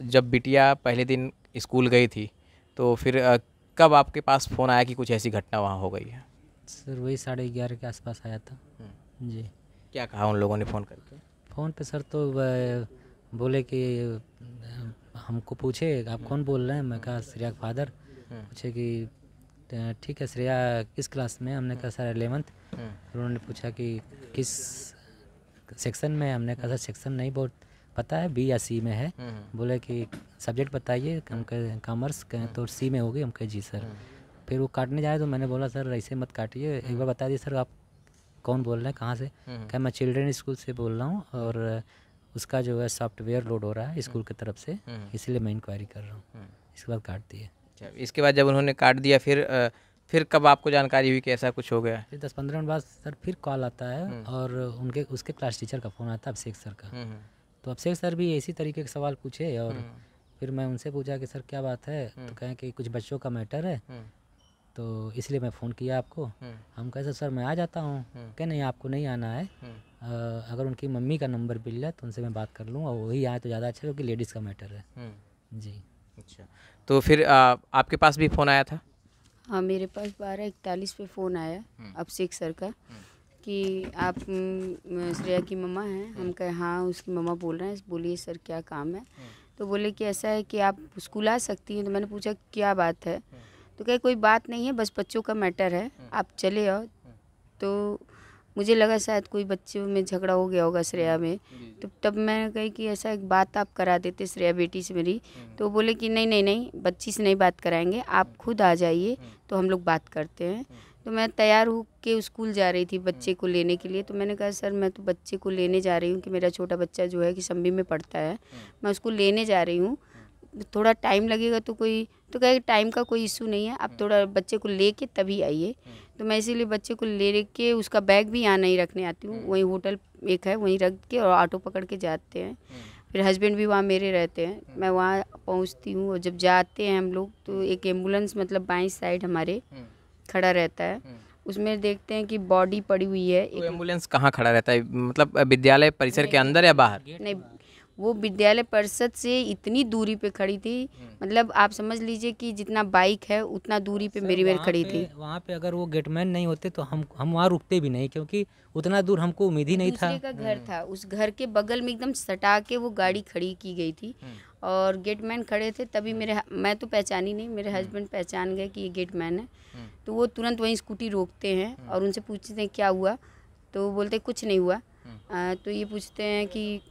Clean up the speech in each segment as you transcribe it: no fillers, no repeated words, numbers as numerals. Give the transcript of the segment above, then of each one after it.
जब बिटिया पहले दिन स्कूल गई थी तो फिर कब आपके पास फ़ोन आया कि कुछ ऐसी घटना वहाँ हो गई है? सर वही 11:30 के आसपास आया था जी। क्या कहा उन लोगों ने फ़ोन करके? फ़ोन पे सर तो बोले कि हमको पूछे आप कौन बोल रहे हैं, मैं कहा श्रेया का फादर। पूछे कि ठीक है श्रेया किस क्लास में, हमने कहा सर 11th। उन्होंने पूछा कि किस सेक्शन में, हमने कहा सर सेक्शन नहीं बहुत पता है, बी या सी में है। बोले कि सब्जेक्ट बताइए, हम कहे कॉमर्स, कहें तो सी में होगी, हम कहे जी सर। फिर वो काटने जाए तो मैंने बोला सर ऐसे मत काटिए, एक बार बता दिए सर आप कौन बोल रहे हैं, कहाँ से? क्या मैं चिल्ड्रन स्कूल से बोल रहा हूँ और उसका जो है सॉफ्टवेयर लोड हो रहा है स्कूल की तरफ से, इसलिए मैं इंक्वायरी कर रहा हूँ। इसके बाद काट दिए। अच्छा, इसके बाद जब उन्होंने काट दिया फिर कब आपको जानकारी हुई कि ऐसा कुछ हो गया? फिर 10-15 मिनट बाद सर फिर कॉल आता है और उसके क्लास टीचर का फ़ोन आता है अभिषेक सर का। तो अभिषेक सर भी इसी तरीके के सवाल पूछे और फिर मैं उनसे पूछा कि सर क्या बात है, तो कहें कि कुछ बच्चों का मैटर है, तो इसलिए मैं फ़ोन किया आपको। हम कहे सर मैं आ जाता हूँ। कहे नहीं आपको नहीं आना है, अगर उनकी मम्मी का नंबर मिल जाए तो उनसे मैं बात कर लूँगा, वही आए तो ज़्यादा अच्छा, क्योंकि लेडीज़ का मैटर है जी। अच्छा, तो फिर आपके पास भी फ़ोन आया था? हाँ, मेरे पास 12:41 पे फ़ोन आया अभिषेक सर का कि आप श्रेया की मम्मा हैं। हम कहे हाँ उसकी मम्मा बोल रहे हैं। बोलिए सर क्या काम है? तो बोले कि ऐसा है कि आप स्कूल आ सकती हैं। तो मैंने पूछा क्या बात है? तो कहे कोई बात नहीं है, बस बच्चों का मैटर है, आप चले आओ। तो मुझे लगा शायद कोई बच्चों में झगड़ा हो गया होगा श्रेया में, तो तब मैं कही कि ऐसा एक बात आप करा देते श्रेया बेटी से मेरी। तो बोले कि नहीं नहीं नहीं, बच्ची से नहीं बात कराएंगे, आप खुद आ जाइए तो हम लोग बात करते हैं। तो मैं तैयार हो के स्कूल जा रही थी बच्चे को लेने के लिए। तो मैंने कहा सर मैं तो बच्चे को लेने जा रही हूँ कि मेरा छोटा बच्चा जो है कि सम्बी में पढ़ता है, मैं उसको लेने जा रही हूँ, थोड़ा टाइम लगेगा तो तो कहे टाइम का कोई इशू नहीं है, आप थोड़ा बच्चे को लेके तभी आइए। तो मैं इसीलिए बच्चे को ले के उसका बैग भी यहाँ नहीं रखने आती हूँ, वहीं होटल एक है वहीं रख के और ऑटो पकड़ के जाते हैं। फिर हस्बैंड भी वहाँ मेरे रहते हैं, मैं वहाँ पहुँचती हूँ और जब जाते हैं हम लोग तो एक एम्बुलेंस मतलब बाईं साइड हमारे खड़ा रहता है, उसमें देखते हैं कि बॉडी पड़ी हुई है। तो एम्बुलेंस कहाँ खड़ा रहता है, मतलब विद्यालय परिसर के अंदर या बाहर? नहीं, वो विद्यालय परिषद से इतनी दूरी पे खड़ी थी, मतलब आप समझ लीजिए कि जितना बाइक है उतना दूरी पे मेरी खड़ी थी। वहाँ पे अगर वो गेटमैन नहीं होते तो हम वहाँ रुकते भी नहीं, क्योंकि उतना दूर हमको उम्मीद ही नहीं था। दूसरे का घर था, उस घर के बगल में एकदम सटा के वो गाड़ी खड़ी की गई थी और गेटमैन खड़े थे। तभी मैं तो पहचानी नहीं, मेरे हस्बैंड पहचान गए कि ये गेटमैन है। तो वो तुरंत वहीं स्कूटी रोकते हैं और उनसे पूछते हैं क्या हुआ, तो वो बोलते कुछ नहीं हुआ। तो ये पूछते हैं कि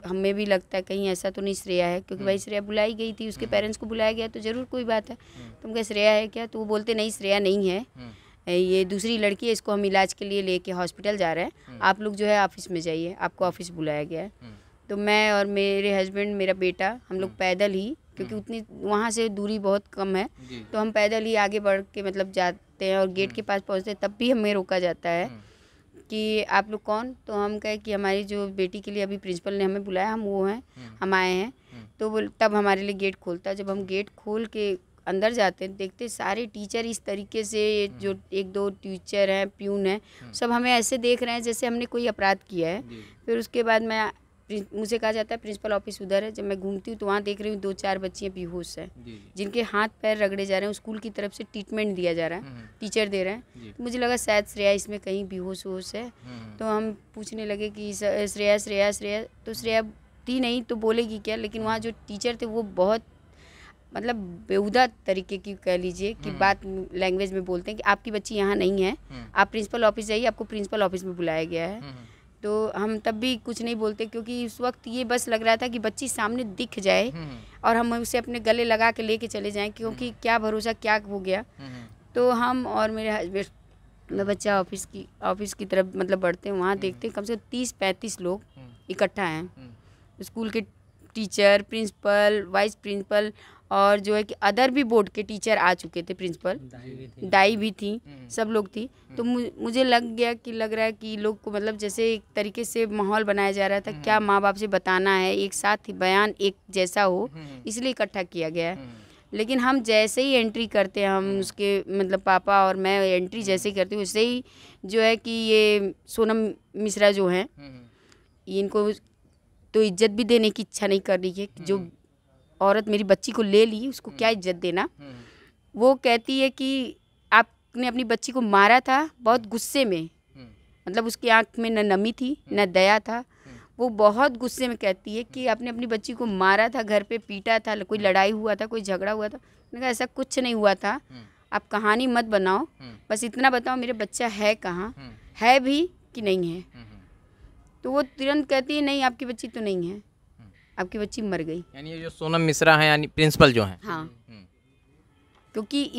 हमें भी लगता है कहीं ऐसा तो नहीं श्रेया है, क्योंकि भाई श्रेया बुलाई गई थी, उसके पेरेंट्स को बुलाया गया तो ज़रूर कोई बात है। तुम क्या श्रेया है क्या? तो वो बोलते नहीं श्रेया नहीं है, ये दूसरी लड़की है, इसको हम इलाज के लिए लेके हॉस्पिटल जा रहे हैं, आप लोग जो है ऑफिस में जाइए, आपको ऑफिस बुलाया गया है। तो मैं और मेरे हस्बैंड मेरा बेटा हम लोग पैदल ही, क्योंकि उतनी वहाँ से दूरी बहुत कम है, तो हम पैदल ही आगे बढ़ के मतलब जाते हैं और गेट के पास पहुँचते हैं तब भी हमें रोका जाता है कि आप लोग कौन? तो हम कहे कि हमारी जो बेटी के लिए अभी प्रिंसिपल ने हमें बुलाया, हम वो हैं, हम आए हैं। तो तब हमारे लिए गेट खोलता है। जब हम गेट खोल के अंदर जाते हैं देखते सारे टीचर इस तरीके से, जो 1-2 टीचर हैं, प्यून हैं, सब हमें ऐसे देख रहे हैं जैसे हमने कोई अपराध किया है। फिर उसके बाद मुझे कहा जाता है प्रिंसिपल ऑफिस उधर है। जब मैं घूमती हूँ तो वहाँ देख रही हूँ 2-4 बच्चियाँ बेहोश हैं, जिनके हाथ पैर रगड़े जा रहे हैं, स्कूल की तरफ से ट्रीटमेंट दिया जा रहा है, टीचर दे रहे हैं। तो मुझे लगा शायद श्रेया इसमें कहीं बेहोश है। तो हम पूछने लगे कि श्रेया श्रेया श्रेया, तो श्रेया थी नहीं तो बोलेगी क्या, लेकिन वहाँ जो टीचर थे वो बहुत मतलब बेहुदा तरीके की कह लीजिए कि बात लैंग्वेज में बोलते हैं कि आपकी बच्ची यहाँ नहीं है, आप प्रिंसिपल ऑफिस जाइए, आपको प्रिंसिपल ऑफिस में बुलाया गया है। तो हम तब भी कुछ नहीं बोलते, क्योंकि उस वक्त ये बस लग रहा था कि बच्ची सामने दिख जाए और हम उसे अपने गले लगा के लेके चले जाएं, क्योंकि क्या भरोसा क्या हो गया। तो हम और मेरे हस्बैंड बच्चा ऑफिस की तरफ मतलब बढ़ते हैं, वहाँ देखते हैं कम से कम 30-35 लोग इकट्ठा हैं, स्कूल के टीचर, प्रिंसिपल, वाइस प्रिंसिपल और जो है कि अदर भी बोर्ड के टीचर आ चुके थे, प्रिंसिपल दाई भी थी, सब लोग थी। तो मुझे लग रहा है कि लोग को मतलब जैसे एक तरीके से माहौल बनाया जा रहा था, क्या माँ बाप से बताना है, एक साथ ही बयान एक जैसा हो, इसलिए इकट्ठा किया गया है। लेकिन हम जैसे ही एंट्री करते हैं, हम उसके मतलब पापा और मैं एंट्री जैसे ही करते हैं, वैसे ही जो है कि ये सोनम मिश्रा जो हैं, इनको तो इज्जत भी देने की इच्छा नहीं कर रही है, जो औरत मेरी बच्ची को ले ली, उसको क्या इज्जत देना। वो कहती है कि आपने अपनी बच्ची को मारा था बहुत गुस्से में, मतलब उसकी आंख में न नमी थी न दया था। वो बहुत गुस्से में कहती है कि आपने अपनी बच्ची को मारा था, घर पे पीटा था, कोई लड़ाई हुआ था, कोई झगड़ा हुआ था। मैंने कहा ऐसा कुछ नहीं हुआ था, आप कहानी मत बनाओ, बस इतना बताओ मेरे बच्चा है कहाँ, है भी कि नहीं है। तो वो तुरंत कहती है नहीं आपकी बच्ची तो नहीं है, आपकी बच्ची मर गई। यानी ये जो सोनम मिश्रा है यानी प्रिंसिपल जो है। हाँ, क्योंकि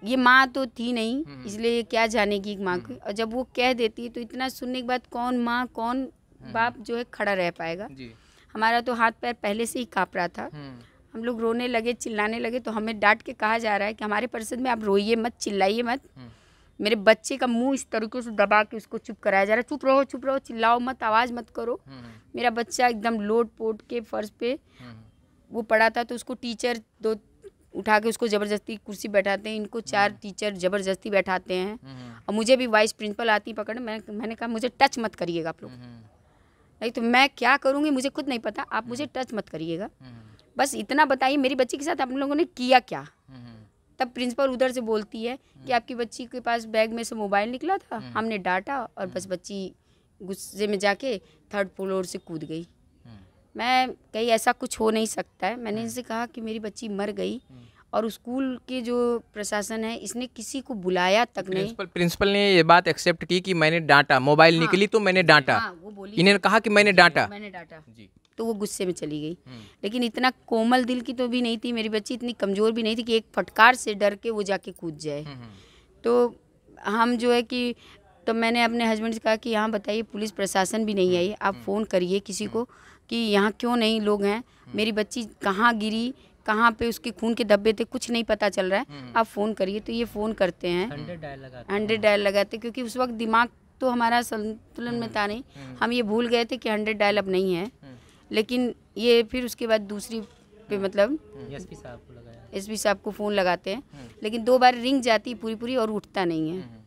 ये माँ तो थी नहीं, इसलिए क्या जानेगी माँ को। और जब वो कह देती है तो इतना सुनने के बाद कौन माँ कौन बाप जो है खड़ा रह पाएगा। हमारा तो हाथ पैर पहले से ही काँप रहा था, हम लोग रोने लगे, चिल्लाने लगे। तो हमें डांट के कहा जा रहा है कि हमारे परिषद में आप रोइए मत, चिल्लाइए मत। मेरे बच्चे का मुंह इस तरीके से दबा के उसको चुप कराया जा रहा है, चुप रहो, चिल्लाओ मत, आवाज़ मत करो। मेरा बच्चा एकदम लोट पोट के फर्श पे वो पड़ा था, तो उसको टीचर दो उठा के उसको ज़बरदस्ती कुर्सी बैठाते हैं। इनको 4 टीचर ज़बरदस्ती बैठाते हैं, और मुझे भी वाइस प्रिंसिपल आती पकड़ने। मैंने कहा मुझे टच मत करिएगा आप लोग, नहीं तो मैं क्या करूँगी मुझे खुद नहीं पता, आप मुझे टच मत करिएगा, बस इतना बताइए मेरी बच्ची के साथ आप लोगों ने किया क्या। तब प्रिंसिपल उधर से बोलती है कि आपकी बच्ची के पास बैग में से मोबाइल निकला था, हमने डांटा और बस बच्ची गुस्से में जाके 3rd फ्लोर से कूद गई। मैं कहीं ऐसा कुछ हो नहीं सकता है। मैंने इनसे कहा कि मेरी बच्ची मर गई, और स्कूल के जो प्रशासन है इसने किसी को बुलाया तक नहीं। प्रिंसिपल ने ये बात एक्सेप्ट की कि मैंने डांटा, मोबाइल निकली तो मैंने डांटा। वो बोली, इन्होंने कहा कि मैंने डांटा जी। तो वो गुस्से में चली गई। लेकिन इतना कोमल दिल की तो भी नहीं थी मेरी बच्ची, इतनी कमज़ोर भी नहीं थी कि एक फटकार से डर के वो जाके कूद जाए। तो हम जो है कि तो मैंने अपने हस्बैंड से कहा कि यहाँ बताइए पुलिस प्रशासन भी नहीं आई, आप फ़ोन करिए किसी को कि यहाँ क्यों नहीं लोग हैं, मेरी बच्ची कहाँ गिरी, कहाँ पे उसके खून के धब्बे थे, कुछ नहीं पता चल रहा है, आप फ़ोन करिए। तो ये फ़ोन करते हैं, 100 डायल लगाते, क्योंकि उस वक्त दिमाग तो हमारा संतुलन में था नहीं, हम ये भूल गए थे कि 100 डायल अब नहीं है। लेकिन ये फिर उसके बाद दूसरी पे मतलब एसपी साहब को फ़ोन लगाते हैं, लेकिन 2 बार रिंग जाती पूरी और उठता नहीं है।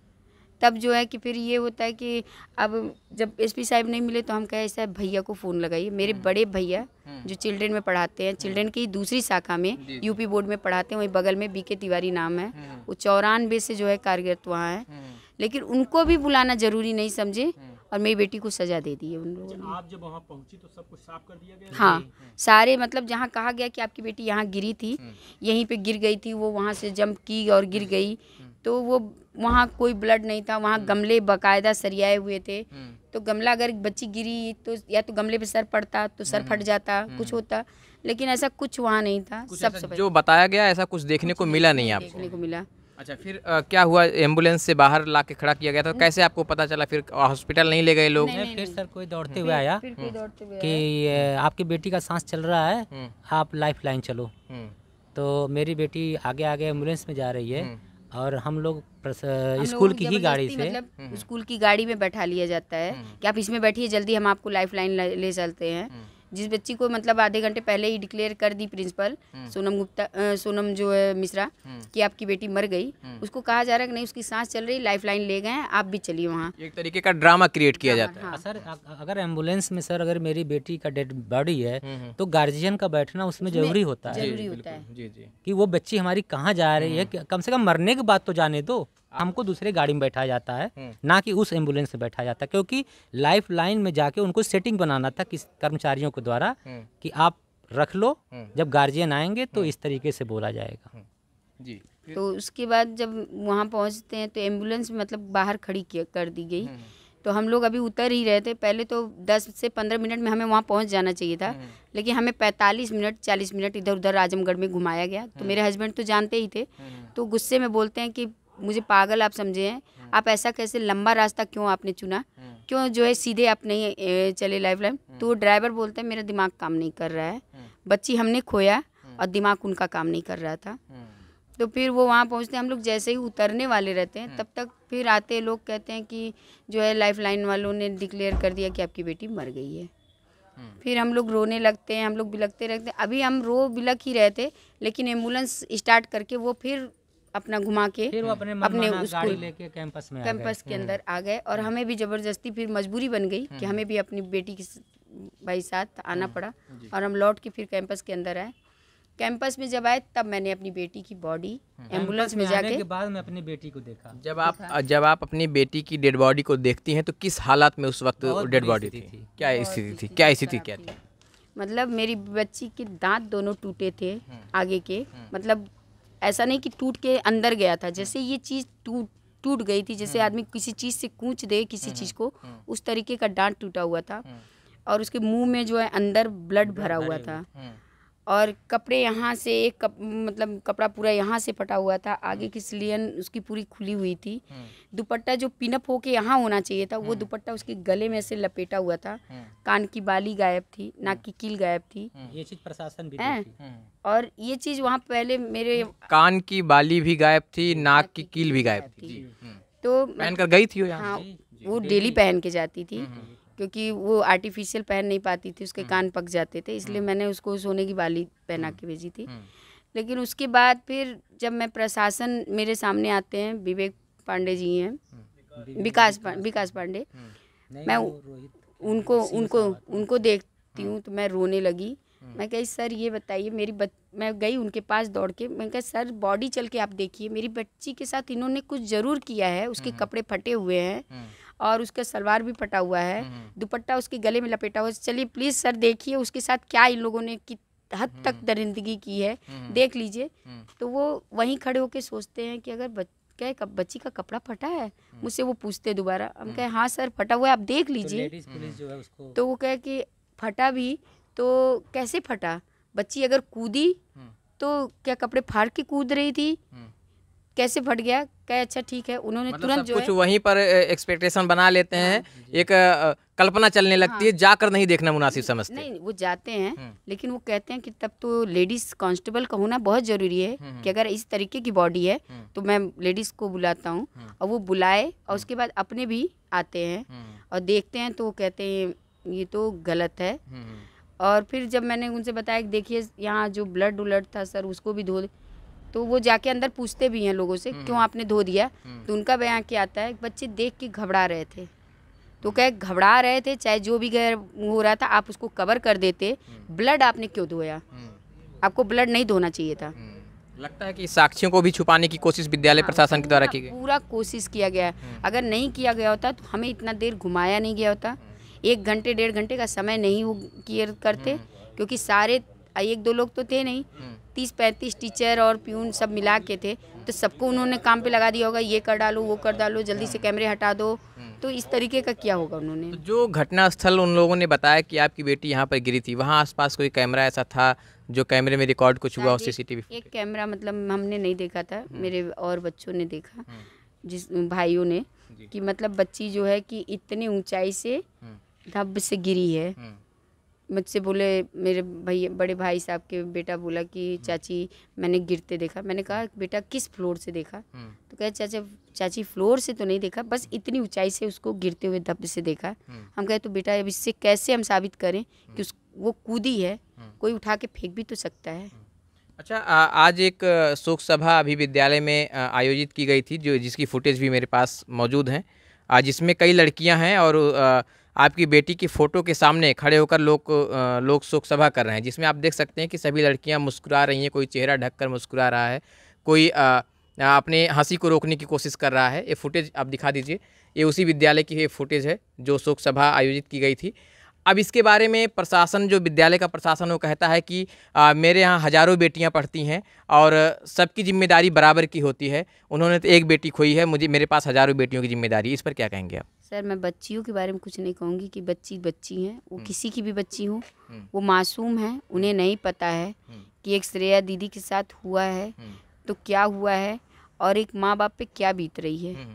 तब जो है कि फिर ये होता है कि अब जब एसपी साहब नहीं मिले तो हम कहे साहब भैया को फ़ोन लगाइए। मेरे बड़े भैया जो चिल्ड्रेन में पढ़ाते हैं, चिल्ड्रेन की दूसरी शाखा में यूपी बोर्ड में पढ़ाते हैं, वहीं बगल में बीके तिवारी नाम है, वो 94 से जो है कार्यरत वहाँ है, लेकिन उनको भी बुलाना ज़रूरी नहीं समझे और मेरी बेटी को सज़ा दे दी है उन लोगों ने। आप जब वहाँ पहुँची तो सब कुछ साफ कर दिया गया? हाँ, सारे मतलब जहाँ कहा गया कि आपकी बेटी यहाँ गिरी थी, यहीं पे गिर गई थी, वो वहाँ से जंप की और गिर गई, तो वो वहाँ कोई ब्लड नहीं था, वहाँ गमले बाकायदा सरियाए हुए थे। तो गमला अगर बच्ची गिरी तो या तो गमले पे सर पड़ता तो सर फट जाता, कुछ होता, लेकिन ऐसा कुछ वहाँ नहीं था। सब जो बताया गया ऐसा कुछ देखने को मिला नहीं आपको? देखने को मिला। अच्छा, फिर क्या हुआ? एम्बुलेंस से बाहर ला के खड़ा किया गया था, कैसे आपको पता चला? फिर हॉस्पिटल नहीं ले गए लोग? फिर सर कोई दौड़ते हुए आया कि आपकी बेटी का सांस चल रहा है, आप लाइफ लाइन चलो। तो मेरी बेटी आगे आगे एम्बुलेंस में जा रही है और हम लोग स्कूल की ही गाड़ी से, मतलब स्कूल की गाड़ी में बैठा लिया जाता है कि आप इसमें बैठिए, जल्दी हम आपको लाइफ लाइन ले चलते हैं। जिस बच्ची को मतलब आधे घंटे पहले ही डिक्लेयर कर दी प्रिंसिपल सोनम जो है मिश्रा कि आपकी बेटी मर गई, उसको कहा जा रहा है कि नहीं उसकी सांस चल रही, लाइफ लाइन ले गए हैं, आप भी चलिए वहाँ। एक तरीके का ड्रामा क्रिएट किया जाता है। सर अगर एम्बुलेंस में सर अगर मेरी बेटी का डेड बॉडी है तो गार्जियन का बैठना उसमें जरूरी होता है। जी जी, कि वो बच्ची हमारी कहाँ जा रही है, कम से कम मरने के बाद तो जाने दो। हमको दूसरे गाड़ी में बैठाया जाता है, ना कि उस एम्बुलेंस में बैठाया जाता है, क्योंकि लाइफ लाइन में जाके उनको सेटिंग बनाना था किस कर्मचारियों के द्वारा कि आप रख लो, जब गार्जियन आएंगे तो इस तरीके से बोला जाएगा जी। तो उसके बाद जब वहाँ पहुँचते हैं तो एम्बुलेंस मतलब बाहर खड़ी कर दी गई। तो हम लोग अभी उतर ही रहे थे, पहले तो 10 से 15 मिनट में हमें वहाँ पहुँच जाना चाहिए था, लेकिन हमें 45 मिनट 40 मिनट इधर उधर आजमगढ़ में घुमाया गया। तो मेरे हस्बैंड तो जानते ही थे, तो गुस्से में बोलते हैं कि मुझे पागल आप समझे हैं, आप ऐसा कैसे लंबा रास्ता क्यों आपने चुना, क्यों जो है सीधे आप नहीं चले लाइफ लाइन। तो वो ड्राइवर बोलते हैं मेरा दिमाग काम नहीं कर रहा है, बच्ची हमने खोया और दिमाग उनका काम नहीं कर रहा था। तो फिर वो वहाँ पहुँचते हैं, हम लोग जैसे ही उतरने वाले रहते हैं तब तक फिर आते लोग कहते हैं कि जो है लाइफ लाइन वालों ने डिक्लेयर कर दिया कि आपकी बेटी मर गई है। फिर हम लोग रोने लगते हैं, हम लोग बिलखते रहते हैं। अभी हम रो बिलख ही रहे थे, लेकिन एम्बुलेंस स्टार्ट करके वो फिर अपना घुमा के फिर वो अपने गाड़ी लेके कैंपस के अंदर आ गए, और हमें भी ज़बरदस्ती फिर मजबूरी बन गई कि हमें भी अपनी बेटी के भाई साथ आना पड़ा, और हम लौट के फिर कैंपस के अंदर आए। कैंपस में जब आए तब मैंने अपनी बेटी की बॉडी एम्बुलेंस में आने जाके के बाद मैं अपनी बेटी को देखा। जब आप अपनी बेटी की डेड बॉडी को देखती हैं तो किस हालात में उस वक्त बहुत डेड बुरी बॉडी स्थिति थी? थी। क्या स्थिति थी? क्या स्थिति क्या थी? मतलब मेरी बच्ची के दांत दोनों टूटे थे आगे के, मतलब ऐसा नहीं कि टूट के अंदर गया था, जैसे ये चीज़ टूट गई थी, जैसे आदमी किसी चीज़ से कूच दे किसी चीज़ को, उस तरीके का दांत टूटा हुआ था। और उसके मुंह में जो है अंदर ब्लड भरा हुआ था। और कपड़े यहाँ से मतलब कपड़ा पूरा यहाँ से फटा हुआ था, आगे की सिलियन उसकी पूरी खुली हुई थी। दुपट्टा जो पिनअप होके यहाँ होना चाहिए था वो दुपट्टा उसके गले में से लपेटा हुआ था। कान की बाली गायब थी, नाक की कील गायब थी। ये चीज प्रशासन भी हैं? देखी। और ये चीज़ वहाँ पहले मेरे कान की बाली भी गायब थी, नाक की कील भी गायब थी। तो पहन कर गई थी वो यहाँ? हाँ, वो डेली पहन के जाती थी क्योंकि वो आर्टिफिशियल पहन नहीं पाती थी, उसके कान पक जाते थे, इसलिए मैंने उसको सोने की बाली पहना के भेजी थी। लेकिन उसके बाद फिर जब मैं प्रशासन मेरे सामने आते हैं, विवेक पांडे जी हैं, विकास पांडे, मैं उनको देखती हूँ तो मैं रोने लगी। मैं कही सर ये बताइए मैं गई उनके पास दौड़ के, मैं कहा सर बॉडी चल के आप देखिए, मेरी बच्ची के साथ इन्होंने कुछ ज़रूर किया है, उसके कपड़े फटे हुए हैं और उसका सलवार भी फटा हुआ है, दुपट्टा उसके गले में लपेटा हुआ है, चलिए प्लीज़ सर देखिए उसके साथ क्या इन लोगों ने कि हद तक दरिंदगी की है, देख लीजिए। तो वो वहीं खड़े होके सोचते हैं कि अगर बच्ची का कपड़ा फटा है, मुझसे वो पूछते दोबारा, हम कहे हाँ सर फटा हुआ है, आप देख लीजिए। तो वो कहे कि फटा भी तो कैसे फटा, बच्ची अगर कूदी तो क्या कपड़े फाड़ के कूद रही थी, कैसे फट गया? कहे अच्छा ठीक है। उन्होंने मतलब तुरंत सब जो कुछ है वहीं पर एक्सपेक्टेशन बना लेते हैं, एक कल्पना चलने लगती है, जाकर नहीं देखना मुनासिब समझते। नहीं वो जाते हैं, लेकिन वो कहते हैं कि तब तो लेडीज कांस्टेबल का होना बहुत ज़रूरी है कि अगर इस तरीके की बॉडी है तो मैं लेडीज़ को बुलाता हूँ, और वो बुलाए और उसके बाद अपने भी आते हैं और देखते हैं तो वो कहते हैं ये तो गलत है। और फिर जब मैंने उनसे बताया कि देखिए यहाँ जो ब्लड उलट था सर उसको भी धो दे, तो वो जाके अंदर पूछते भी हैं लोगों से क्यों आपने धो दिया, तो उनका बयान क्या आता है, बच्चे देख के घबरा रहे थे, तो कहे घबरा रहे थे चाहे जो भी हो रहा था आप उसको कवर कर देते, ब्लड आपने क्यों धोया, आपको ब्लड नहीं धोना चाहिए था। लगता है कि साक्ष्यों को भी छुपाने की कोशिश विद्यालय प्रशासन के द्वारा की गई। पूरा कोशिश किया गया है, अगर नहीं किया गया होता तो हमें इतना देर घुमाया नहीं गया होता, 1 घंटे 1.5 घंटे का समय नहीं वो क्लियर करते, क्योंकि सारे 1-2 लोग तो थे नहीं, 30-35 टीचर और प्यून सब मिला के थे, तो सबको उन्होंने काम पे लगा दिया होगा, ये कर डालो वो कर डालो, जल्दी से कैमरे हटा दो, तो इस तरीके का किया होगा उन्होंने। तो जो घटना स्थल उन लोगों ने बताया कि आपकी बेटी यहाँ पर गिरी थी, वहाँ आसपास कोई कैमरा ऐसा था जो कैमरे में रिकॉर्ड कुछ हुआ, सीसीटीवी? एक कैमरा मतलब हमने नहीं देखा था, मेरे और बच्चों ने देखा, जिस भाइयों ने, कि मतलब बच्ची जो है कि इतनी ऊंचाई से धब से गिरी है। मुझसे बोले मेरे भैया बड़े भाई साहब के बेटा बोला कि चाची मैंने गिरते देखा, मैंने कहा बेटा किस फ्लोर से देखा, तो कहे चाची फ्लोर से तो नहीं देखा, बस इतनी ऊंचाई से उसको गिरते हुए धब से देखा। हम कहे तो बेटा अब इससे कैसे हम साबित करें कि वो कूदी है, कोई उठा के फेंक भी तो सकता है। अच्छा, आज एक शोक सभा अभी विद्यालय में आयोजित की गई थी, जिसकी फुटेज भी मेरे पास मौजूद हैं, जिसमें कई लड़कियां हैं और आपकी बेटी की फ़ोटो के सामने खड़े होकर लोग शोक सभा कर रहे हैं, जिसमें आप देख सकते हैं कि सभी लड़कियां मुस्कुरा रही हैं, कोई चेहरा ढककर मुस्कुरा रहा है, कोई अपने हंसी को रोकने की कोशिश कर रहा है। ये फुटेज आप दिखा दीजिए, ये उसी विद्यालय की ये फुटेज है जो शोक सभा आयोजित की गई थी। अब इसके बारे में प्रशासन, जो विद्यालय का प्रशासन, वो कहता है कि मेरे यहाँ हज़ारों बेटियाँ पढ़ती हैं और सबकी जिम्मेदारी बराबर की होती है, उन्होंने तो एक बेटी खोई है, मेरे पास हज़ारों बेटियों की जिम्मेदारी। इस पर क्या कहेंगे आप? सर मैं बच्चियों के बारे में कुछ नहीं कहूँगी कि बच्ची हैं, वो किसी की भी बच्ची हो, वो मासूम है, उन्हें नहीं पता है कि एक श्रेया दीदी के साथ हुआ है तो क्या हुआ है और एक माँ बाप पे क्या बीत रही है,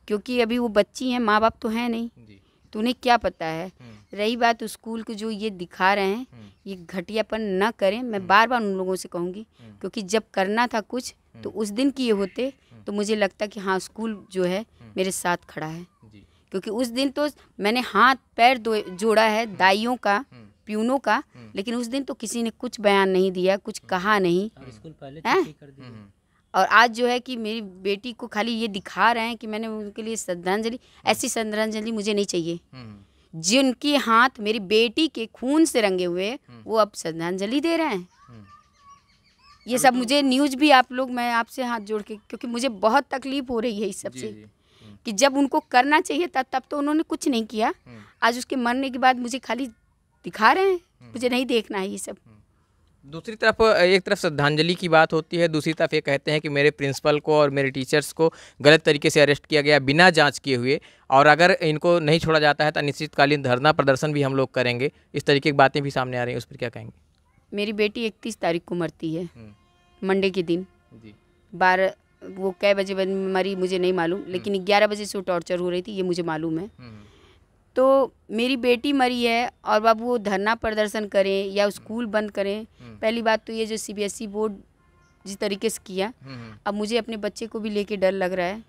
क्योंकि अभी वो बच्ची हैं, माँ बाप तो हैं नहीं, तो उन्हें क्या पता है। रही बात स्कूल को जो ये दिखा रहे हैं, ये घटियापन न करें, मैं बार बार उन लोगों से कहूँगी, क्योंकि जब करना था कुछ तो उस दिन किए होते तो मुझे लगता कि हाँ स्कूल जो है मेरे साथ खड़ा है, क्योंकि उस दिन तो मैंने हाथ पैर जोड़ा है दाइयों का, प्यूनों का, लेकिन उस दिन तो किसी ने कुछ बयान नहीं दिया, कुछ कहा नहीं है। और आज जो है कि मेरी बेटी को खाली ये दिखा रहे हैं कि मैंने उनके लिए श्रद्धांजलि, ऐसी श्रद्धांजलि मुझे नहीं चाहिए। जिनके हाथ मेरी बेटी के खून से रंगे हुए वो अब श्रद्धांजलि दे रहे हैं, ये सब मुझे न्यूज़ भी आप लोग, मैं आपसे हाथ जोड़ के, क्योंकि मुझे बहुत तकलीफ हो रही है इस सब से कि जब उनको करना चाहिए था तब तो उन्होंने कुछ नहीं किया। आज उसके मरने के बाद मुझे खाली दिखा रहे हैं, मुझे नहीं देखना है ये सब। दूसरी तरफ एक तरफ श्रद्धांजलि की बात होती है, दूसरी तरफ ये कहते हैं कि मेरे प्रिंसिपल को और मेरे टीचर्स को गलत तरीके से अरेस्ट किया गया बिना जांच किए हुए, और अगर इनको नहीं छोड़ा जाता है तो अनिश्चितकालीन धरना प्रदर्शन भी हम लोग करेंगे। इस तरीके की बातें भी सामने आ रही हैं, उस पर क्या कहेंगे? मेरी बेटी 31 तारीख को मरती है, मंडे के दिन। जी। 12 वो कै बजे मरी मुझे नहीं मालूम, लेकिन 11 बजे से वो टॉर्चर हो रही थी, ये मुझे मालूम है। तो मेरी बेटी मरी है और बाबू वो धरना प्रदर्शन करें या स्कूल बंद करें। पहली बात तो ये जो CBSE बोर्ड जिस तरीके से किया, अब मुझे अपने बच्चे को भी लेके डर लग रहा है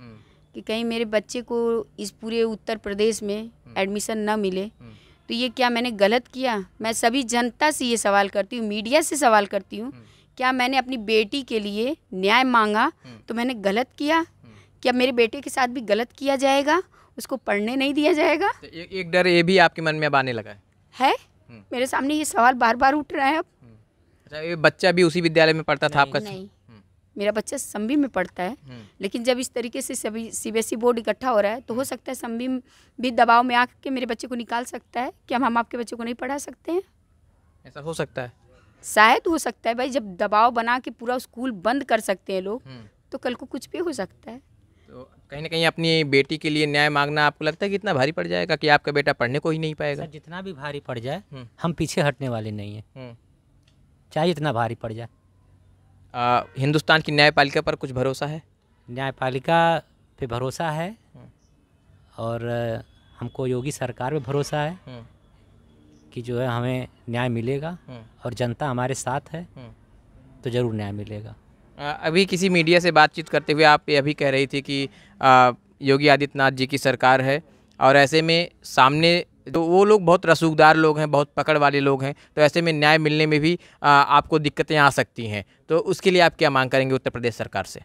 कि कहीं मेरे बच्चे को इस पूरे उत्तर प्रदेश में एडमिशन ना मिले। तो ये क्या मैंने गलत किया? मैं सभी जनता से ये सवाल करती हूँ, मीडिया से सवाल करती हूँ, क्या मैंने अपनी बेटी के लिए न्याय मांगा तो मैंने गलत किया? क्या मेरे बेटे के साथ भी गलत किया जाएगा? उसको पढ़ने नहीं दिया जाएगा? तो एक डर ये भी आपके मन में अब आने लगा है? मेरे सामने ये सवाल बार बार उठ रहा है अब। अच्छा, ये बच्चा भी उसी विद्यालय में पढ़ता था आपका? नहीं, मेरा बच्चा संबी में पढ़ता है, लेकिन जब इस तरीके से सभी CBSE बोर्ड इकट्ठा हो रहा है तो हो सकता है संबी भी दबाव में आके मेरे बच्चे को निकाल सकता है। क्या हम आपके बच्चे को नहीं पढ़ा सकते हैं? ऐसा हो सकता है, शायद हो सकता है भाई। जब दबाव बना के पूरा स्कूल बंद कर सकते हैं लोग, तो कल को कुछ भी हो सकता है। तो कहीं ना कहीं अपनी बेटी के लिए न्याय मांगना आपको लगता है कि इतना भारी पड़ जाएगा कि आपका बेटा पढ़ने को ही नहीं पाएगा? सर जितना भी भारी पड़ जाए हम पीछे हटने वाले नहीं हैं, चाहे इतना भारी पड़ जाए। हिंदुस्तान की न्यायपालिका पर कुछ भरोसा है? न्यायपालिका पे भरोसा है और हमको योगी सरकार पे भरोसा है कि जो है हमें न्याय मिलेगा और जनता हमारे साथ है तो ज़रूर न्याय मिलेगा। अभी किसी मीडिया से बातचीत करते हुए आप ये अभी कह रही थी कि योगी आदित्यनाथ जी की सरकार है और ऐसे में सामने जो वो लोग बहुत रसूखदार लोग हैं, बहुत पकड़ वाले लोग हैं, तो ऐसे में न्याय मिलने में भी आपको दिक्कतें आ सकती हैं। तो उसके लिए आप क्या मांग करेंगे उत्तर प्रदेश सरकार से?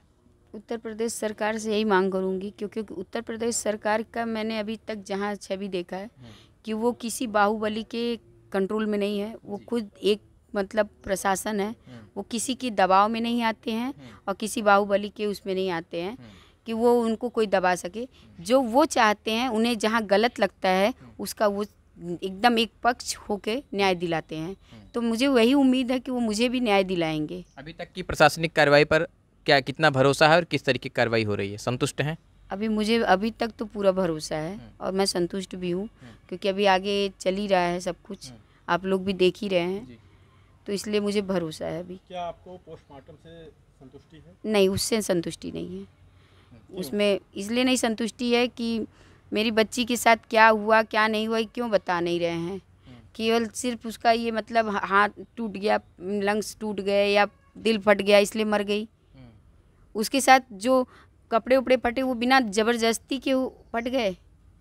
उत्तर प्रदेश सरकार से यही मांग करूंगी, क्योंकि उत्तर प्रदेश सरकार का मैंने अभी तक जहां छवि देखा है कि वो किसी बाहुबली के कंट्रोल में नहीं है। वो खुद एक मतलब प्रशासन है, वो किसी की दबाव में नहीं आते हैं और किसी बाहुबली के उसमें नहीं आते हैं कि वो उनको कोई दबा सके। जो वो चाहते हैं, उन्हें जहाँ गलत लगता है उसका वो एकदम एक पक्ष होके न्याय दिलाते हैं। तो मुझे वही उम्मीद है कि वो मुझे भी न्याय दिलाएंगे। अभी तक की प्रशासनिक कार्रवाई पर क्या कितना भरोसा है और किस तरीके की कार्रवाई हो रही है? संतुष्ट हैं? मुझे अभी तक तो पूरा भरोसा है और मैं संतुष्ट भी हूँ, क्योंकि अभी आगे चल ही रहा है सब कुछ, आप लोग भी देख ही रहे हैं, तो इसलिए मुझे भरोसा है अभी। क्या आपको पोस्टमार्टम से संतुष्टि है? नहीं, उससे संतुष्टि नहीं है। उसमें इसलिए नहीं संतुष्टि है कि मेरी बच्ची के साथ क्या हुआ क्या नहीं हुआ क्यों बता नहीं रहे हैं। केवल सिर्फ उसका ये मतलब हाथ टूट गया, लंग्स टूट गए या दिल फट गया इसलिए मर गई। उसके साथ जो कपड़े उपड़े फटे वो बिना ज़बरदस्ती के फट गए।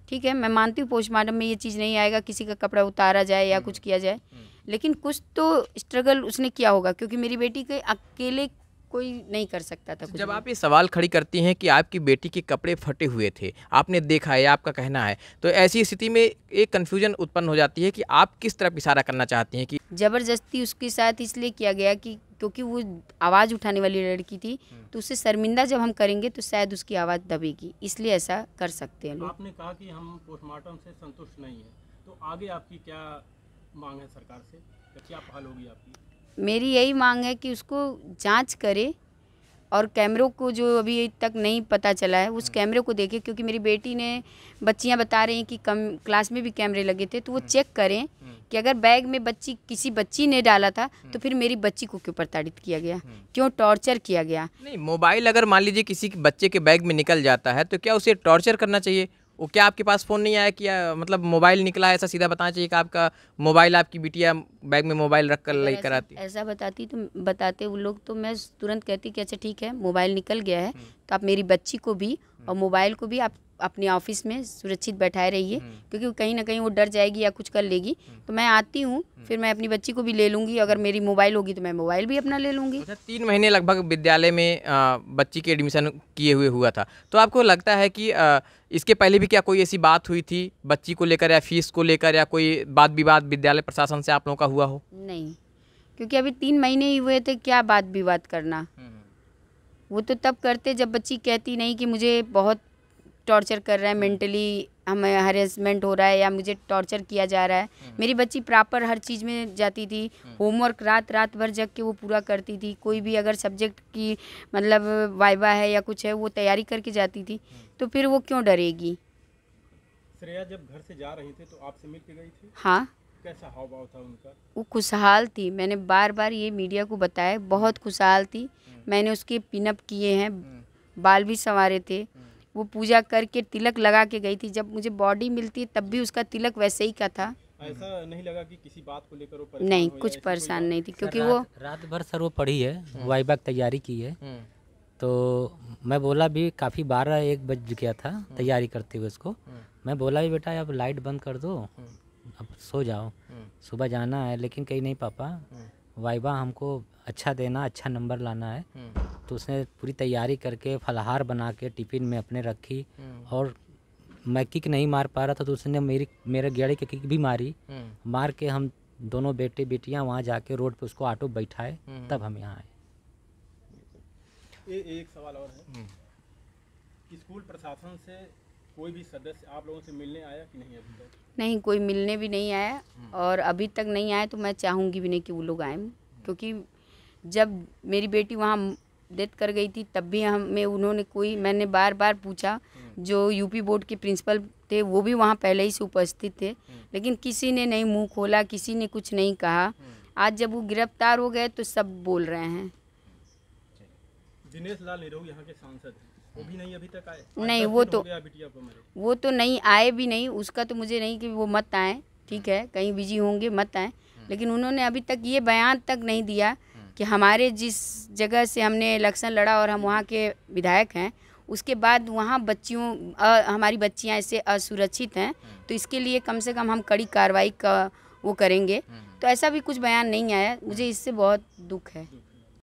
ठीक है, मैं मानती हूँ पोस्टमार्टम में ये चीज़ नहीं आएगा, किसी का कपड़ा उतारा जाए या कुछ किया जाए, लेकिन कुछ तो स्ट्रगल उसने किया होगा, क्योंकि मेरी बेटी के अकेले कोई नहीं कर सकता था कुछ। जब आप ये सवाल खड़ी करती हैं कि आपकी बेटी के कपड़े फटे हुए थे, आपने देखा है, आपका कहना है, तो ऐसी स्थिति में एक कन्फ्यूजन उत्पन्न हो जाती है कि आप किस तरफ इशारा करना चाहती हैं? कि ज़बरदस्ती उसके साथ इसलिए किया गया कि क्योंकि वो आवाज़ उठाने वाली लड़की थी, तो उसे शर्मिंदा जब हम करेंगे तो शायद उसकी आवाज़ दबेगी, इसलिए ऐसा कर सकते हैं लोग। आपने कहा कि हम पोस्टमार्टम से संतुष्ट नहीं है, तो आगे आपकी क्या मांग है सरकार से, क्या पहल होगी आपकी? मेरी यही मांग है कि उसको जांच करे और कैमरों को जो अभी तक नहीं पता चला है उस कैमरे को देखे, क्योंकि मेरी बेटी ने बच्चियां बता रही हैं कि कम क्लास में भी कैमरे लगे थे, तो वो चेक करें कि अगर बैग में किसी बच्ची ने डाला था तो फिर मेरी बच्ची को क्यों प्रताड़ित किया गया, क्यों टॉर्चर किया गया। नहीं, मोबाइल अगर मान लीजिए किसी बच्चे के बैग में निकल जाता है तो क्या उसे टॉर्चर करना चाहिए? वो क्या आपके पास फ़ोन नहीं आया कि मतलब मोबाइल निकला है, ऐसा सीधा बताना चाहिए कि आपका मोबाइल, आपकी बिटिया बैग में मोबाइल रख कर लेकर आती? ऐसा बताते वो लोग तो मैं तुरंत कहती कि अच्छा ठीक है, मोबाइल निकल गया है तो आप मेरी बच्ची को भी और मोबाइल को भी आप अपने ऑफिस में सुरक्षित बैठाए रहिए, क्योंकि कहीं ना कहीं वो डर जाएगी या कुछ कर लेगी। तो मैं आती हूँ, फिर मैं अपनी बच्ची को भी ले लूँगी, अगर मेरी मोबाइल होगी तो मैं मोबाइल भी अपना ले लूँगी। अच्छा, 3 महीने लगभग विद्यालय में बच्ची के एडमिशन किए हुए हुआ था, तो आपको लगता है कि इसके पहले भी क्या कोई ऐसी बात हुई थी बच्ची को लेकर या फीस को लेकर, या कोई वाद विवाद विद्यालय प्रशासन से आप लोगों का हुआ हो? नहीं, क्योंकि अभी 3 महीने ही हुए थे, क्या बात विवाद करना। वो तो तब करते जब बच्ची कहती नहीं कि मुझे बहुत टॉर्चर कर रहा है, मेंटली हमें हरेसमेंट हो रहा है या मुझे टॉर्चर किया जा रहा है। मेरी बच्ची प्रॉपर हर चीज़ में जाती थी, होमवर्क रात भर जग के वो पूरा करती थी। कोई भी अगर सब्जेक्ट की मतलब वाइवा है या कुछ है वो तैयारी करके जाती थी, तो फिर वो क्यों डरेगी। श्रेया जब घर से जा रही थी तो आपसे मिल के गई थी? हाँ, कैसा हाव भाव था उनका? वो खुशहाल थी। मैंने बार बार ये मीडिया को बताया, बहुत खुशहाल थी। मैंने उसके पिनअप किए हैं, बाल भी संवारे थे। वो पूजा करके तिलक लगा के गई थी। जब मुझे बॉडी मिलती है तब भी उसका तिलक वैसे ही का था। ऐसा नहीं लगा कि किसी बात को लेकर वो परेशान नहीं, हो या कुछ ऐसी कोई परेशान बात? नहीं थी, क्योंकि सर, वो रात भर सर वो पढ़ी है, वाइबा की तैयारी की है। तो मैं बोला भी काफ़ी 12-1 बज गया था तैयारी करते हुए उसको। मैं बोला भी बेटा अब लाइट बंद कर दो, अब सो जाओ, सुबह जाना है। लेकिन कहीं नहीं पापा, वाइबा हमको अच्छा देना, अच्छा नंबर लाना है। तो उसने पूरी तैयारी करके फलाहार बना के टिफ़िन में अपने रखी, और मैं किक नहीं मार पा रहा था तो उसने मेरे गेड़े की किक भी मारी। मार के हम दोनों बेटे बेटियां वहाँ जाके रोड पे उसको ऑटो बैठाए, तब हम यहाँ आए। एक सवाल और है, स्कूल प्रशासन से कोई भी सदस्य आप लोगों से मिलने आया कि नहीं अभी तक? नहीं, कोई मिलने भी नहीं आया और अभी तक नहीं आया। तो मैं चाहूँगी भी नहीं कि वो लोग आए, क्योंकि जब मेरी बेटी वहाँ डेथ कर गई थी तब भी हमें उन्होंने मैंने बार बार पूछा। जो यूपी बोर्ड के प्रिंसिपल थे वो भी वहाँ पहले ही से उपस्थित थे, लेकिन किसी ने नहीं मुंह खोला, किसी ने कुछ नहीं कहा। आज जब वो गिरफ्तार हो गए तो सब बोल रहे हैं। दिनेश लाल निरहू यहाँ के सांसद हैं, वो भी नहीं अभी तक आए? नहीं, 10 वो दिन तो हो गया बिटिया को मरे। वो तो नहीं आए भी नहीं। उसका तो मुझे नहीं कि वो मत आए, ठीक है, कहीं बिजी होंगे, मत आए। लेकिन उन्होंने अभी तक ये बयान तक नहीं दिया कि हमारे जिस जगह से हमने इलेक्शन लड़ा और हम वहाँ के विधायक हैं, उसके बाद वहाँ हमारी बच्चियाँ ऐसे असुरक्षित हैं, तो इसके लिए कम से कम हम कड़ी कार्रवाई का वो करेंगे। तो ऐसा भी कुछ बयान नहीं आया। मुझे इससे बहुत दुख है।